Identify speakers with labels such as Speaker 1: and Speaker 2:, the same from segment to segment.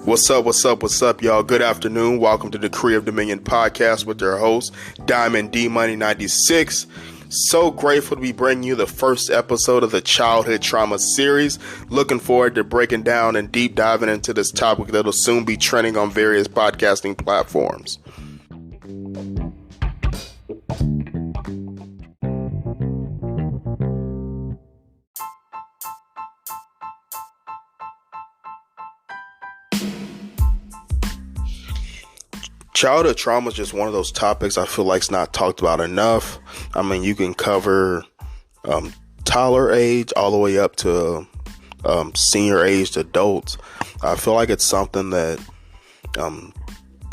Speaker 1: What's up, y'all? Good afternoon. Welcome to the Creative Dominion podcast with their host, Diamond D Money 96. So grateful to be bringing you the first episode of the Childhood Trauma series. Looking forward to breaking down and deep diving into this topic that'll soon be trending on various podcasting platforms. Childhood trauma is just one of those topics I feel like it's not talked about enough. I mean, you can cover toddler age all the way up to senior aged adults. I feel like it's something that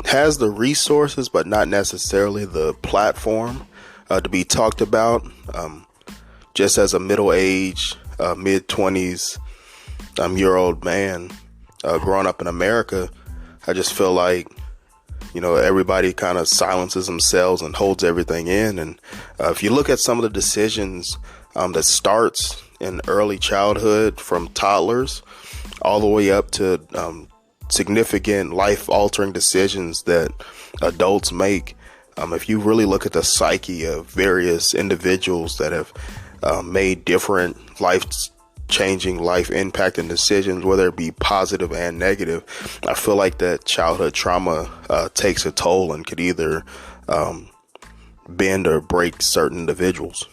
Speaker 1: has the resources, but not necessarily the platform to be talked about. Just as a middle-aged, mid-20s year-old man growing up in America, I just feel like everybody kind of silences themselves and holds everything in. And if you look at some of the decisions that starts in early childhood, from toddlers all the way up to significant life-altering decisions that adults make, if you really look at the psyche of various individuals that have made different life-changing, life-impacting decisions, whether it be positive and negative, I feel like that childhood trauma takes a toll and could either bend or break certain individuals.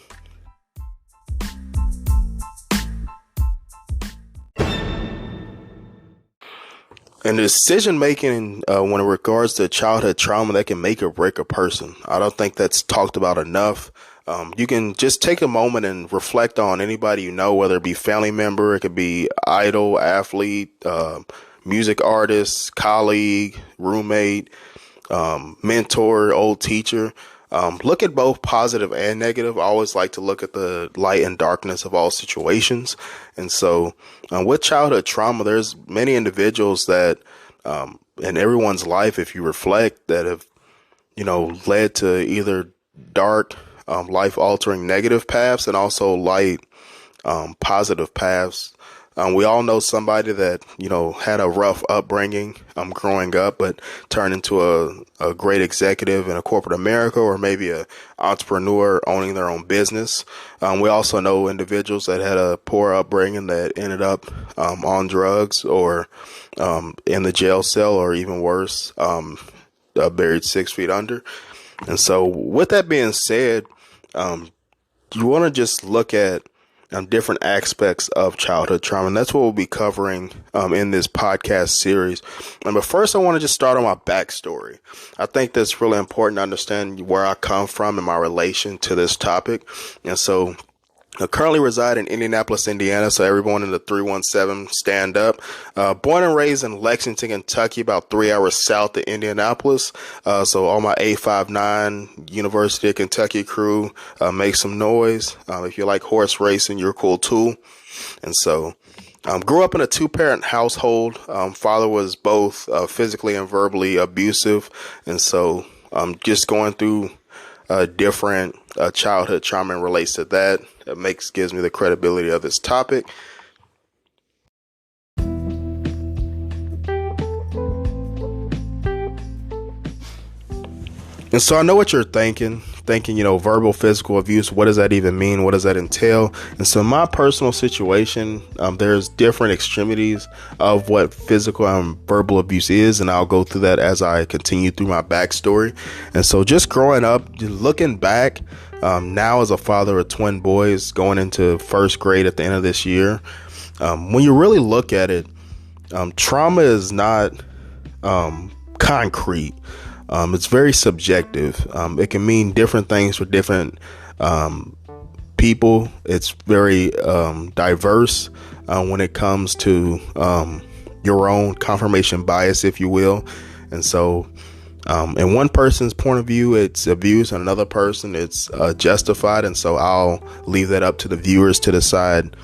Speaker 1: And the decision making when it regards to childhood trauma, that can make or break a person. I don't think that's talked about enough. You can just take a moment and reflect on anybody you know, whether it be family member, it could be idol, athlete, music artist, colleague, roommate, mentor, old teacher. Look at both positive and negative. I always like to look at the light and darkness of all situations. And so with childhood trauma, there's many individuals that in everyone's life, if you reflect, that have, led to either dark, life-altering negative paths and also light, positive paths. We all know somebody that, had a rough upbringing growing up, but turned into a great executive in a corporate America, or maybe a entrepreneur owning their own business. We also know individuals that had a poor upbringing that ended up on drugs or in the jail cell, or even worse, buried 6 feet under. And so with that being said, you want to just look at different aspects of childhood trauma, and that's what we'll be covering in this podcast series. But first, I want to just start on my backstory. I think that's really important to understand where I come from and my relation to this topic. And so I currently reside in Indianapolis, Indiana, so everyone in the 317 stand up. Born and raised in Lexington, Kentucky, about 3 hours south of Indianapolis. So all my A59 University of Kentucky crew, make some noise. If you like horse racing, you're cool too. And so grew up in a two-parent household. Father was both physically and verbally abusive. And so just going through different childhood trauma and relates to that. It gives me the credibility of this topic. And so I know what you're thinking, verbal, physical abuse. What does that even mean? What does that entail? And so in my personal situation, there's different extremities of what physical and verbal abuse is. And I'll go through that as I continue through my backstory. And so just growing up, looking back, now as a father of twin boys going into first grade at the end of this year, when you really look at it, trauma is not concrete. It's very subjective. It can mean different things for different people. It's very diverse when it comes to your own confirmation bias, if you will. And so in one person's point of view, it's abuse, and another person, it's justified. And so I'll leave that up to the viewers to decide.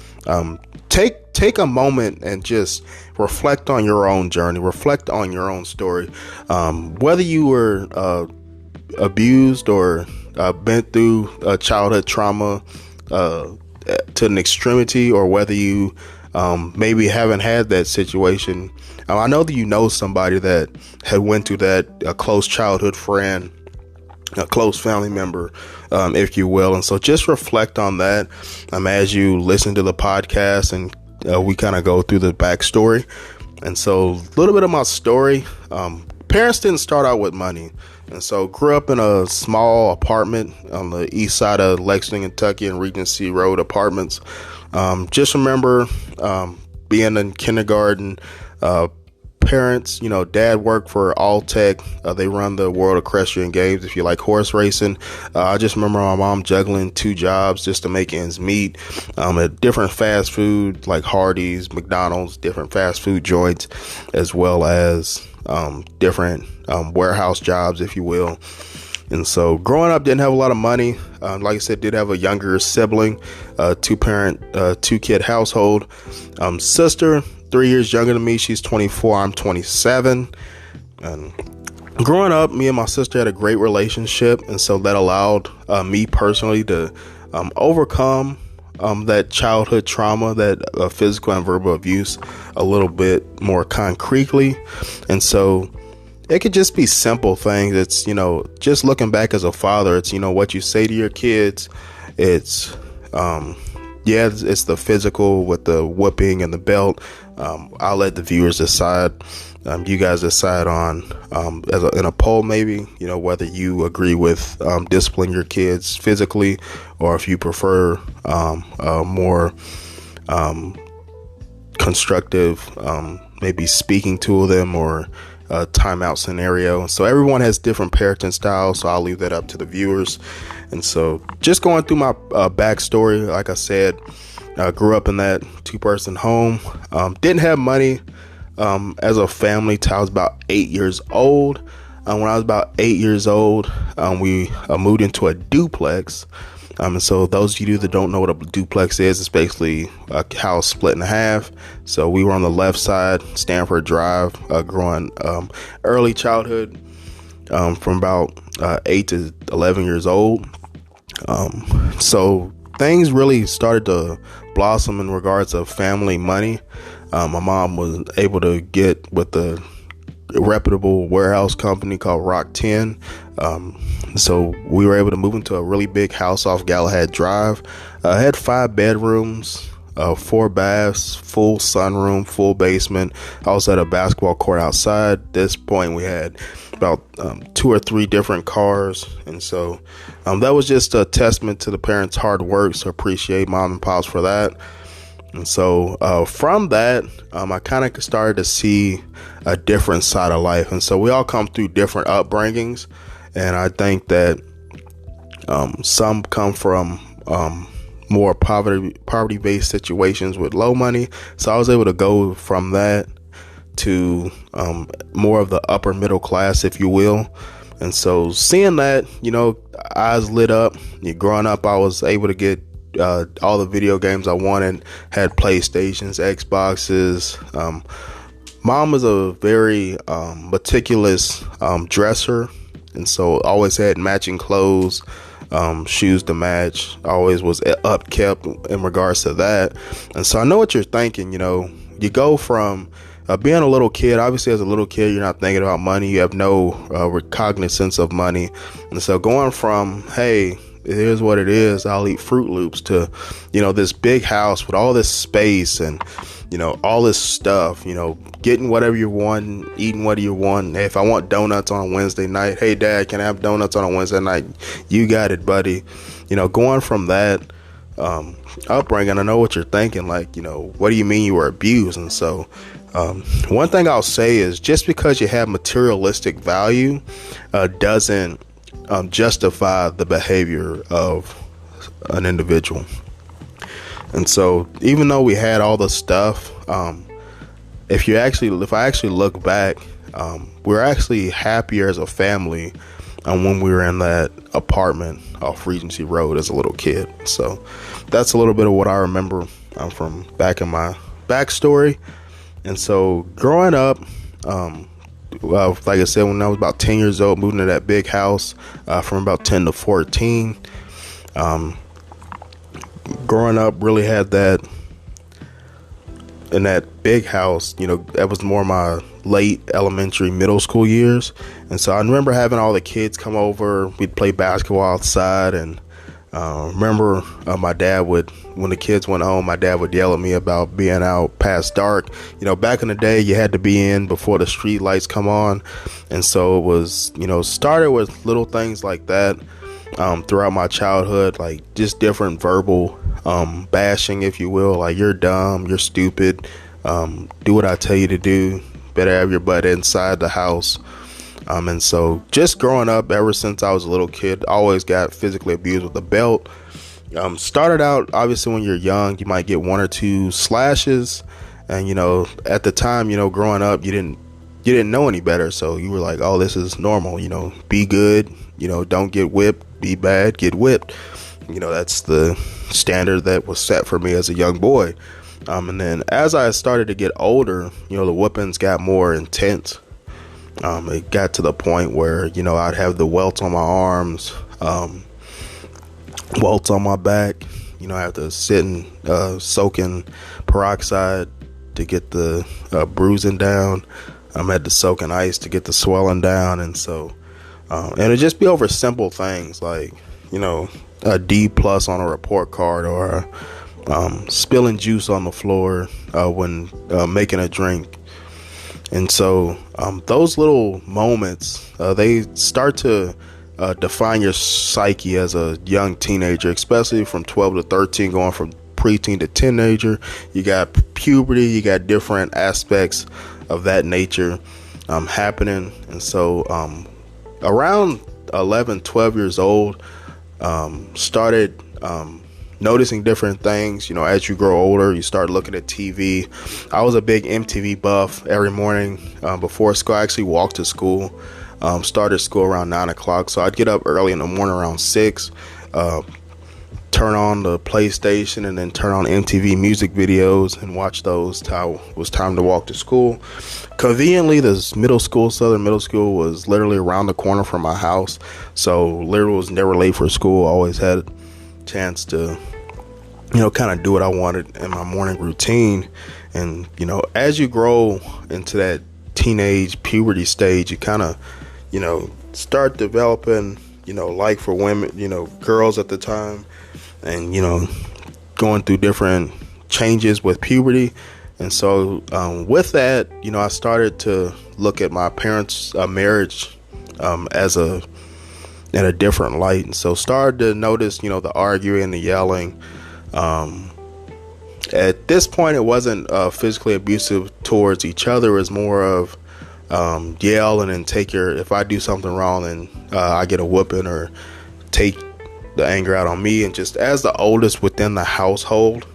Speaker 1: Take a moment and just reflect on your own journey, reflect on your own story. Whether you were abused or been through childhood trauma to an extremity, or whether you maybe haven't had that situation. I know that you know somebody that had went through that, a close childhood friend, a close family member, if you will. And so just reflect on that as you listen to the podcast, and we kind of go through the backstory. And so a little bit of my story. Parents didn't start out with money. And so grew up in a small apartment on the east side of Lexington, Kentucky, in Regency Road apartments. Just remember being in kindergarten, parents, dad worked for Alltech. They run the World Equestrian Games, if you like horse racing. I just remember my mom juggling 2 jobs just to make ends meet, at different fast food like Hardee's, McDonald's, different fast food joints, as well as different warehouse jobs, if you will. And so growing up, didn't have a lot of money. Like I said, did have a younger sibling, 2-parent, 2-kid household. Sister, 3 years younger than me. She's 24. I'm 27. And growing up, me and my sister had a great relationship. And so that allowed me personally to overcome that childhood trauma, that physical and verbal abuse, a little bit more concretely. And so it could just be simple things. It's, just looking back as a father, it's, what you say to your kids. It's, it's the physical with the whooping and the belt. I'll let the viewers decide. You guys decide on, in a poll, maybe, whether you agree with disciplining your kids physically, or if you prefer a more constructive, maybe speaking to them, or a timeout scenario. So everyone has different parenting styles, so I'll leave that up to the viewers. And so just going through my backstory, like I said, grew up in that 2-person home. Didn't have money as a family till I was about 8 years old. When I was about 8 years old, we moved into a duplex. And so those of you that don't know what a duplex is, it's basically a house split in half. So we were on the left side, Stanford Drive, growing early childhood from about 8 to 11 years old. So things really started to blossom in regards of family money. My mom was able to get with a reputable warehouse company called Rock 10. So we were able to move into a really big house off Galahad Drive. Had 5 bedrooms, 4 baths, full sunroom, full basement. I also had a basketball court outside. At this point, we had about 2 or 3 different cars. And so that was just a testament to the parents' hard work. So appreciate mom and pops for that. And so from that, I kind of started to see a different side of life. And so we all come through different upbringings. And I think that some come from more poverty-based situations with low money. So I was able to go from that to more of the upper middle class, if you will. And so seeing that, eyes lit up. Growing up, I was able to get all the video games I wanted, had PlayStations, Xboxes. Mom was a very meticulous dresser, and so always had matching clothes, shoes to match. Always was upkept in regards to that. And so I know what you're thinking. You go from being a little kid. Obviously, as a little kid, you're not thinking about money. You have no recognizance of money. And so going from, hey, it is what it is, I'll eat Fruit Loops, to, this big house with all this space and, all this stuff, getting whatever you want, eating what you want. Hey, if I want donuts on a Wednesday night, hey, Dad, can I have donuts on a Wednesday night? You got it, buddy. Going from that upbringing, I know what you're thinking. Like, what do you mean you were abused? And so one thing I'll say is, just because you have materialistic value doesn't justify the behavior of an individual. And so even though we had all the stuff, if I actually look back, we're actually happier as a family when we were in that apartment off Regency Road as a little kid. So that's a little bit of what I remember from back in my backstory. And so growing up, like I said, when I was about 10 years old, moving to that big house from about 10 to 14. Growing up, really had that in that big house, that was more my late elementary, middle school years. And so I remember having all the kids come over. We'd play basketball outside. And remember my dad would, when the kids went home, my dad would yell at me about being out past dark. Back in the day, you had to be in before the street lights come on. And so it was, started with little things like that throughout my childhood, like just different verbal bashing, if you will, like you're dumb, you're stupid, do what I tell you to do, better have your butt inside the house. And so just growing up, ever since I was a little kid, always got physically abused with a belt. Started out, obviously, when you're young, you might get 1 or 2 slashes. And, at the time, growing up, you didn't know any better. So you were like, oh, this is normal, be good, don't get whipped, be bad, get whipped. That's the standard that was set for me as a young boy. And then as I started to get older, the whoopings got more intense. It got to the point where, I'd have the welts on my arms, welts on my back. I have to sit and soak in peroxide to get the bruising down. I had to soak in ice to get the swelling down. And so, and it'd just be over simple things like, a D+ on a report card, or spilling juice on the floor when making a drink. And so those little moments, they start to define your psyche as a young teenager, especially from 12 to 13, going from preteen to teenager. You got puberty, you got different aspects of that nature happening. And so around 11, 12 years old, started noticing different things. As you grow older, you start looking at TV. I was a big MTV buff. Every morning before school, I actually walked to school. Started school around 9 o'clock, so I'd get up early in the morning around 6, turn on the PlayStation, and then turn on MTV music videos and watch those till it was time to walk to school. Conveniently, this Southern Middle School was literally around the corner from my house, so literally was never late for school. Always had a chance to kind of do what I wanted in my morning routine. And as you grow into that teenage puberty stage, you kind of start developing like for women, girls at the time, and going through different changes with puberty. And so with that, I started to look at my parents' marriage as in a different light. And so started to notice, the arguing, the yelling. At this point, it wasn't physically abusive towards each other. It was more of yell and then if I do something wrong, then I get a whooping, or take the anger out on me. And just as the oldest within the household,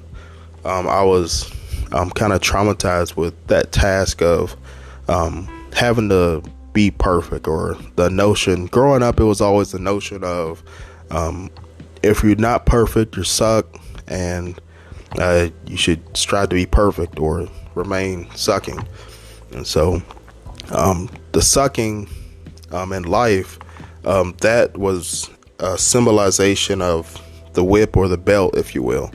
Speaker 1: I was kind of traumatized with that task of having to be perfect, or the notion growing up, it was always the notion of if you're not perfect, you suck, and you should strive to be perfect or remain sucking. And so the sucking in life, that was a symbolization of the whip or the belt, if you will.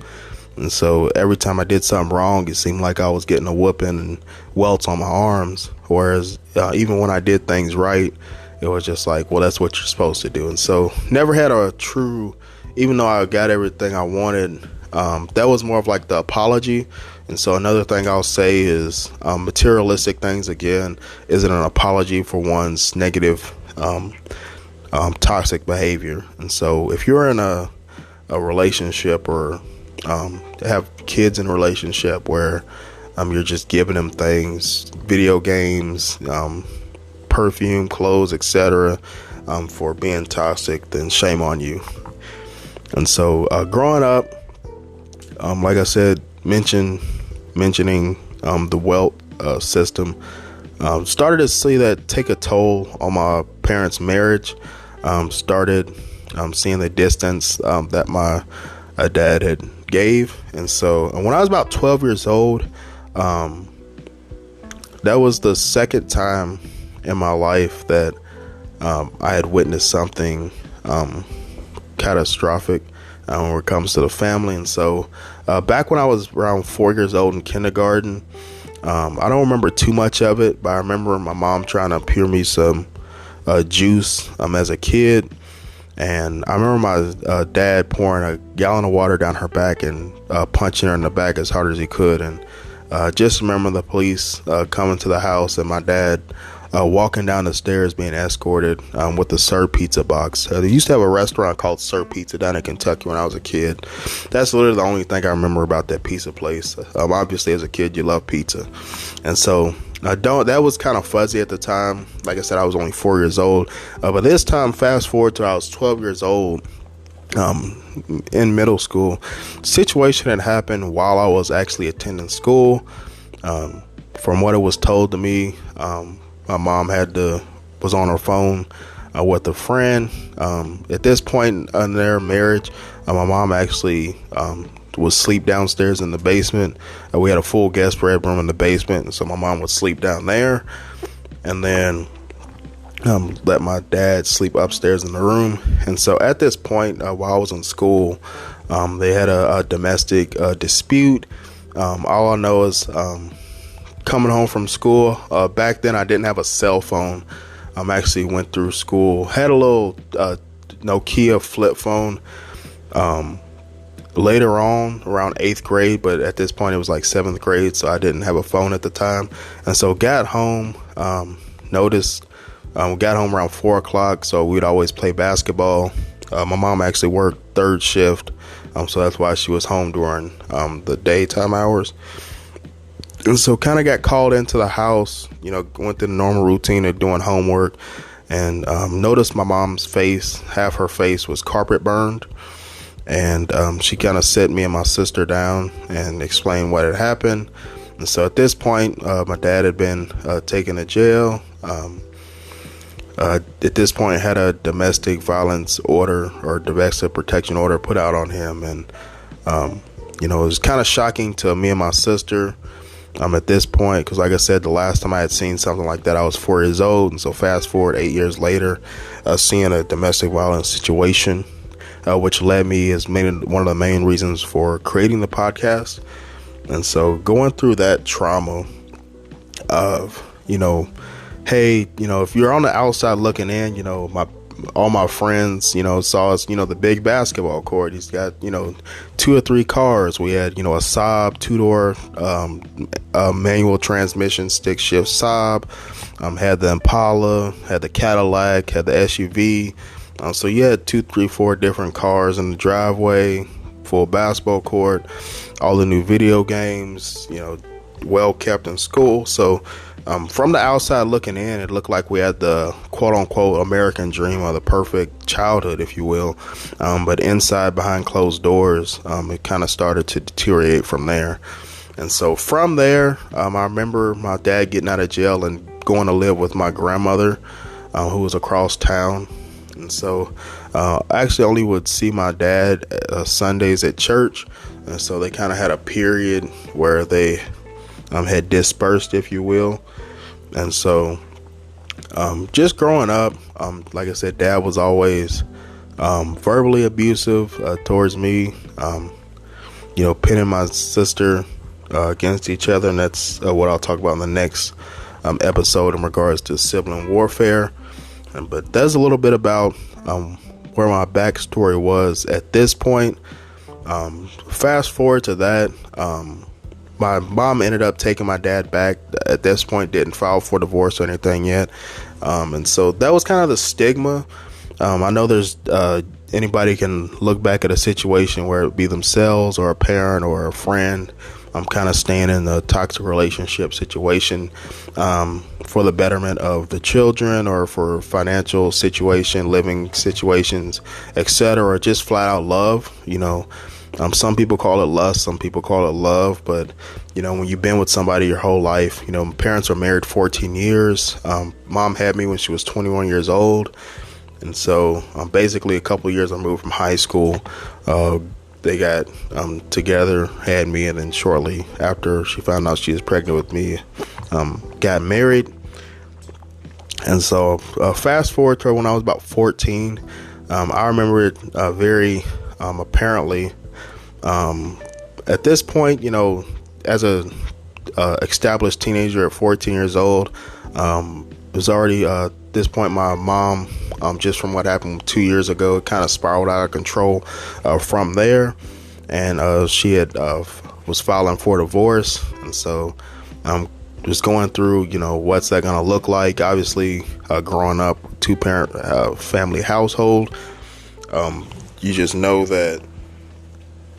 Speaker 1: And so every time I did something wrong, it seemed like I was getting a whooping and welts on my arms. Whereas even when I did things right, it was just like, well, that's what you're supposed to do. And so never had a true, even though I got everything I wanted, that was more of like the apology. And so another thing I'll say is materialistic things, again, isn't an apology for one's negative toxic behavior. And so if you're in a relationship, or have kids in a relationship where you're just giving them things, video games, perfume, clothes, etc., for being toxic, then shame on you. And so growing up, like I said, mentioning the welt system, started to see that take a toll on my parents' marriage. Started seeing the distance that my dad had gave. And so when I was about 12 years old, that was the second time in my life that I had witnessed something catastrophic. when it comes to the family. And so back when I was around 4 years old in kindergarten, I don't remember too much of it, but I remember my mom trying to pour me some juice as a kid. And I remember my dad pouring a gallon of water down her back and punching her in the back as hard as he could. And just remember the police coming to the house and my dad walking down the stairs being escorted with the Sir Pizza box. They used to have a restaurant called Sir Pizza down in Kentucky when I was a kid. That's literally the only thing I remember about that pizza place. Obviously, as a kid, you love pizza. And so that was kind of fuzzy at the time. Like I said, I was only 4 years old. But this time, fast forward to I was 12 years old. In middle school, situation had happened while I was actually attending school. From what it was told to me, my mom was on her phone with a friend. At this point in their marriage, my mom actually would sleep downstairs in the basement. We had a full guest bedroom in the basement, and so my mom would sleep down there, and then let my dad sleep upstairs in the room. And so at this point, while I was in school, they had a domestic dispute. All I know is coming home from school. Back then, I didn't have a cell phone. Actually went through school, had a little Nokia flip phone. Later on, around 8th grade, but at this point it was like 7th grade, so I didn't have a phone at the time. And so got home, got home around 4 o'clock, so we'd always play basketball. My mom actually worked third shift, so that's why she was home during the daytime hours. And so kind of got called into the house, went through the normal routine of doing homework, and noticed my mom's face, half her face was carpet burned. And she kind of set me and my sister down and explained what had happened. And so at this point, my dad had been taken to jail. At this point, had a domestic violence order or domestic protection order put out on him. And, it was kind of shocking to me and my sister at this point, because like I said, the last time I had seen something like that, I was 4 years old. And so fast forward 8 years later, seeing a domestic violence situation, which led me as one of the main reasons for creating the podcast. And so going through that trauma of, hey, if you're on the outside looking in, all my friends, saw us, the big basketball court. He's got, 2 or 3 cars. We had, a Saab 2-door manual transmission stick shift Saab, had the Impala, had the Cadillac, had the SUV. So you had 2, 3, 4 different cars in the driveway, full basketball court, all the new video games, well kept in school. So from the outside looking in, it looked like we had the quote unquote American dream, or the perfect childhood, if you will. But inside, behind closed doors, it kind of started to deteriorate from there. And so from there, I remember my dad getting out of jail and going to live with my grandmother, who was across town. And so I actually only would see my dad Sundays at church. And so they kind of had a period where they had dispersed, if you will. And so just growing up, like I said, dad was always verbally abusive towards me, pitting my sister against each other. And that's what I'll talk about in the next episode in regards to sibling warfare. But that's a little bit about where my backstory was at this point. Fast forward to that, my mom ended up taking my dad back. At this point, didn't file for divorce or anything yet. And so that was kind of the stigma. I know there's anybody can look back at a situation where it be themselves or a parent or a friend. I'm kind of staying in the toxic relationship situation for the betterment of the children, or for financial situation, living situations, etc., or just flat out love. Some people call it lust, some people call it love, but when you've been with somebody your whole life, my parents were married 14 years. Mom had me when she was 21 years old, and so basically a couple of years removed from high school. They got together, had me, and then shortly after she found out she was pregnant with me, got married. And so fast forward to when I was about 14, I remember it very Apparently, at this point, as a established teenager at 14 years old, it was already this point my mom, just from what happened 2 years ago, it kind of spiraled out of control from there. And she had was filing for divorce. And so just going through, what's that going to look like? Obviously, growing up, two-parent family household, you just know that,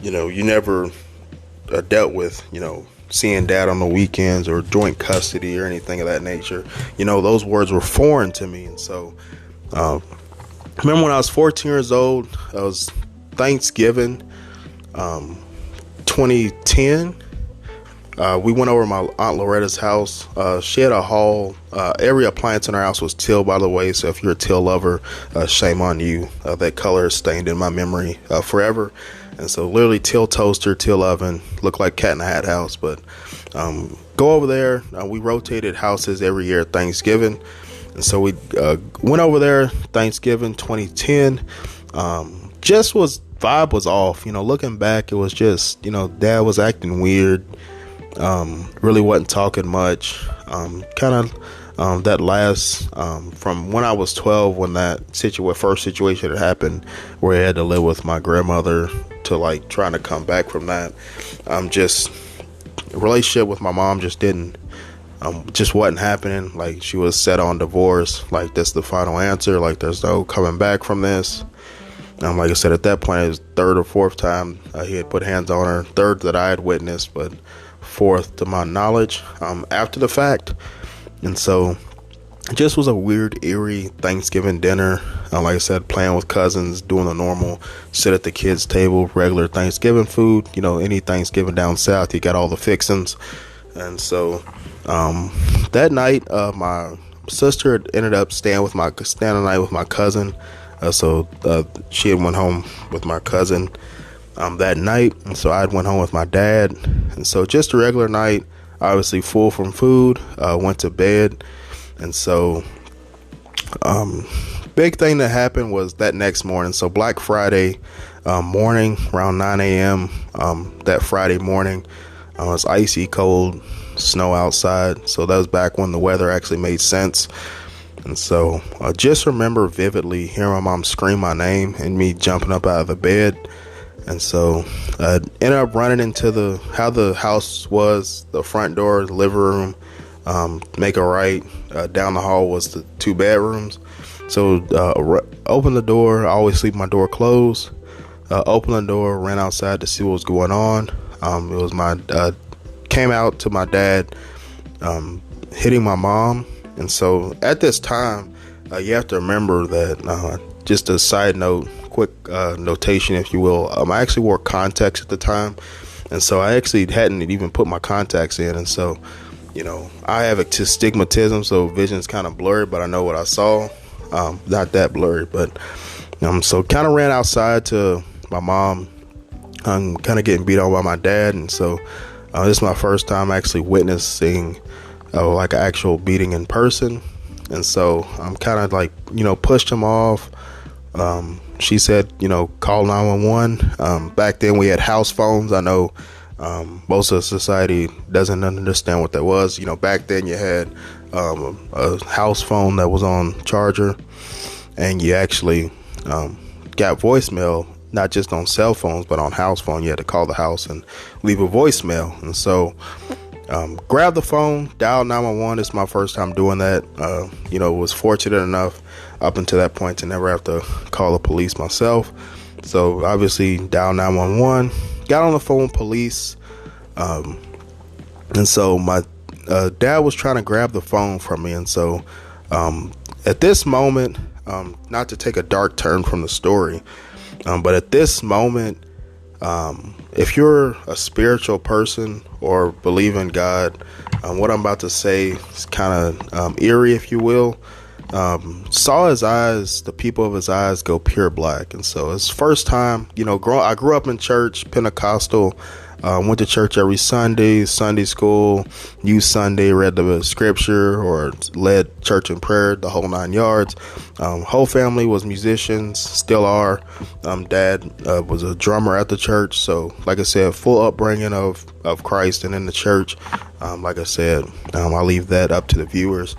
Speaker 1: you never dealt with, seeing dad on the weekends or joint custody or anything of that nature. Those words were foreign to me. And so, remember when I was 14 years old, it was Thanksgiving, 2010. We went over to my Aunt Loretta's house. She had a haul. Every appliance in her house was teal, by the way. So if you're a teal lover, shame on you. That color is stained in my memory forever. And so literally teal toaster, teal oven, looked like Cat in the Hat house. But go over there. We rotated houses every year at Thanksgiving. And so we went over there Thanksgiving 2010. Vibe was off. Looking back, it was just, dad was acting weird. Really wasn't talking much. That last from when I was 12, when that first situation had happened, where I had to live with my grandmother, to like trying to come back from that. Just relationship with my mom just wasn't happening. Like, she was set on divorce. Like, that's the final answer. Like, there's no coming back from this. Like I said, at that point, it was third or fourth time he had put hands on her. Third that I had witnessed, but fourth to my knowledge after the fact. And so it just was a weird, eerie Thanksgiving dinner. Like I said, playing with cousins, doing the normal sit at the kids' table, regular Thanksgiving food. Any Thanksgiving down south, you got all the fixings. And so that night, my sister had ended up staying the night with my cousin. So she had went home with my cousin that night, and so I went home with my dad. And so just a regular night, obviously full from food, went to bed. And so big thing that happened was that next morning. So Black Friday morning, around 9 a.m. That Friday morning, it was icy cold, snow outside. So that was back when the weather actually made sense. And so I just remember vividly hearing my mom scream my name and me jumping up out of the bed. And so I ended up running into how the house was, the front door, the living room, make a right, down the hall was the 2 bedrooms. So open the door. I always leave my door closed. Open the door, ran outside to see what was going on. It was came out to my dad hitting my mom. And so at this time, you have to remember that, just a side note, quick notation, if you will, I actually wore contacts at the time. And so I actually hadn't even put my contacts in. And so, I have astigmatism, so vision's kind of blurry, but I know what I saw. Not that blurry, but so kind of ran outside to my mom. I'm kind of getting beat on by my dad. And so this is my first time actually witnessing like an actual beating in person. And so I'm kind of like, pushed him off. She said, call 911. Back then we had house phones. I know most of society doesn't understand what that was. Back then you had a house phone that was on charger, and you actually got voicemail, not just on cell phones, but on house phone. You had to call the house and leave a voicemail. And so grab the phone, dial 911. It's my first time doing that. Was fortunate enough up until that point to never have to call the police myself. So obviously dial 911, got on the phone with police. And so my dad was trying to grab the phone from me. And so at this moment, not to take a dark turn from the story, but at this moment, if you're a spiritual person or believe in God, what I'm about to say is kind of eerie, if you will. Saw his eyes, the people of his eyes, go pure black. And so it's first time, I grew up in church, Pentecostal, Went to church every Sunday, Sunday school, youth Sunday, read the scripture or led church in prayer, the whole 9 yards. Whole family was musicians, still are. Dad was a drummer at the church. So like I said, full upbringing of Christ and in the church. Like I said, I'll leave that up to the viewers,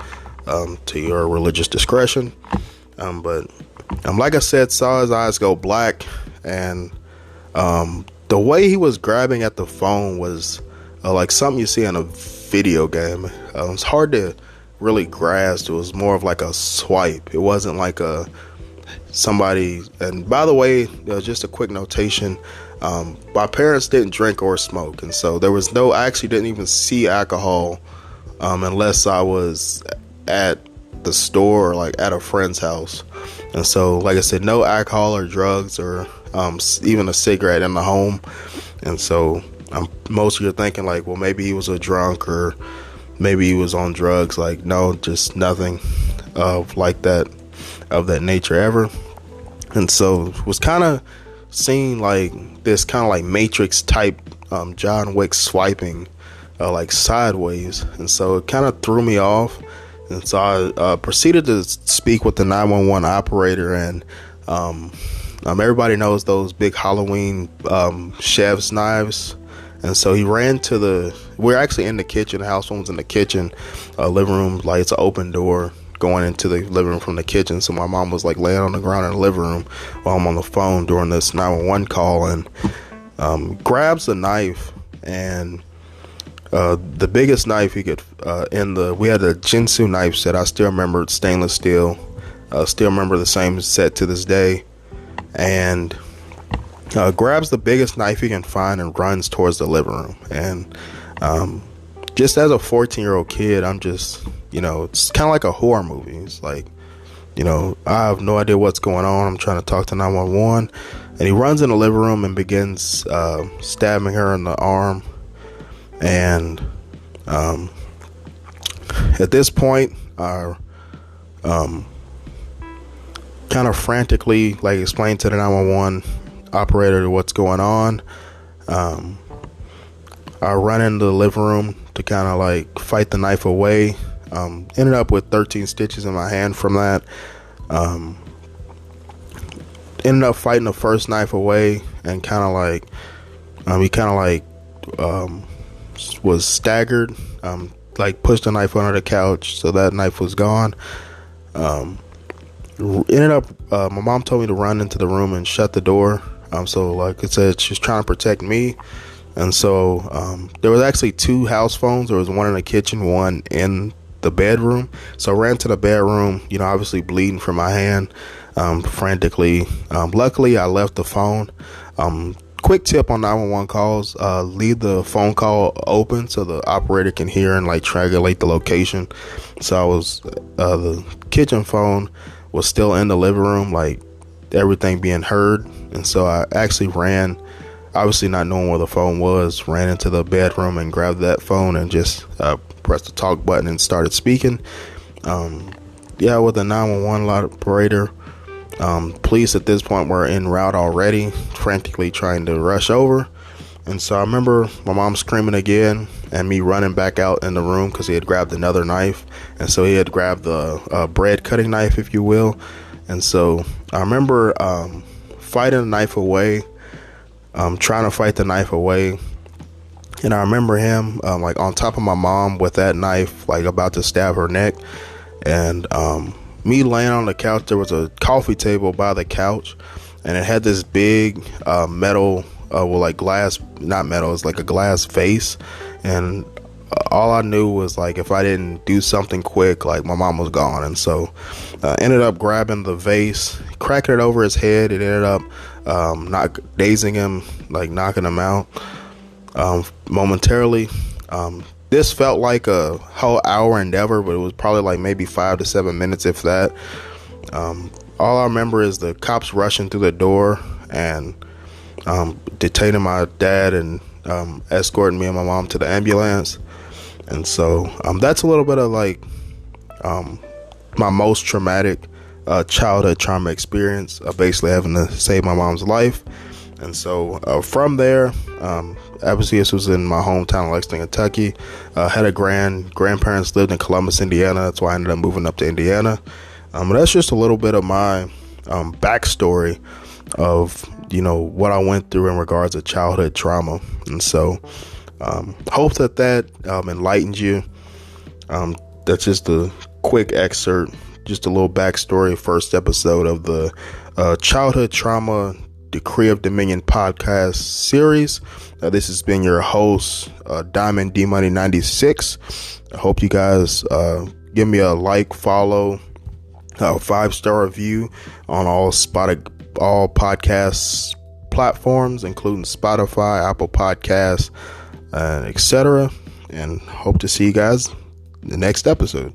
Speaker 1: to your religious discretion. But like I said, saw his eyes go black, and the way he was grabbing at the phone was like something you see in a video game. It's hard to really grasp. It was more of like a swipe. It wasn't like somebody. And by the way, just a quick notation. My parents didn't drink or smoke, and so there was I actually didn't even see alcohol unless I was at the store or like at a friend's house. And so, like I said, no alcohol or drugs or even a cigarette in the home. And so most of you are thinking like, well, maybe he was a drunk or maybe he was on drugs. Like, no, just nothing of that nature ever. And so it was kind of seeing like this kind of like Matrix type John Wick swiping like sideways. And so it kind of threw me off. And so I proceeded to speak with the 911 operator, and everybody knows those big Halloween chef's knives. And so he ran to we're actually in the kitchen, the house phone was in the kitchen, living room, like it's an open door going into the living room from the kitchen. So my mom was like laying on the ground in the living room while I'm on the phone during this 911 call, and grabs a knife, and the biggest knife he could we had a Jinsu knife set. I still remember it, stainless steel. Still remember the same set to this day. And grabs the biggest knife he can find and runs towards the living room. And just as a 14-year-old kid, I'm just, it's kind of like a horror movie. It's like, I have no idea what's going on. I'm trying to talk to 911, and he runs in the living room and begins stabbing her in the arm. And at this point, I kind of frantically like explained to the 911 operator what's going on. I run into the living room to kind of like fight the knife away. Ended up with 13 stitches in my hand from that. Ended up fighting the first knife away, and kind of like he kind of like was staggered, like pushed the knife under the couch, so that knife was gone. Ended up my mom told me to run into the room and shut the door. So like I said, she was trying to protect me. And so there was actually two house phones. There was one in the kitchen, one in the bedroom. So I ran to the bedroom, obviously bleeding from my hand, frantically. Luckily I left the phone. Quick tip on 911 calls, leave the phone call open so the operator can hear and like triangulate the location. So I was the kitchen phone was still in the living room, like everything being heard. And so I actually ran, obviously not knowing where the phone was, ran into the bedroom and grabbed that phone and just pressed the talk button and started speaking. With the 911 operator. Police at this point were en route already, frantically trying to rush over. And so I remember my mom screaming again and me running back out in the room because he had grabbed another knife. And so he had grabbed the bread cutting knife, if you will. And so I remember fighting the knife away, trying to fight the knife away. And I remember him like on top of my mom with that knife, like about to stab her neck. And me laying on the couch, there was a coffee table by the couch, and it had this big metal, like glass, not metal, it's like a glass vase. And all I knew was like if I didn't do something quick, like my mom was gone. And so ended up grabbing the vase, cracking it over his head. It ended up dazing him, like knocking him out momentarily. This felt like a whole hour endeavor, but it was probably like maybe 5 to 7 minutes, if that. All I remember is the cops rushing through the door and detaining my dad and escorting me and my mom to the ambulance. And so that's a little bit of like my most traumatic childhood trauma experience, basically having to save my mom's life. And so from there, obviously this was in my hometown of Lexington, Kentucky. Had a grandparents lived in Columbus, Indiana. That's why I ended up moving up to Indiana. But that's just a little bit of my backstory of, what I went through in regards to childhood trauma. And so hope that enlightened you. That's just a quick excerpt, just a little backstory, first episode of the Childhood Trauma Decree of Dominion podcast series. This has been your host, Diamond D Money 96. I hope you guys give me a like, follow, 5-star review on all podcast platforms, including Spotify, Apple Podcasts, etc. And hope to see you guys in the next episode.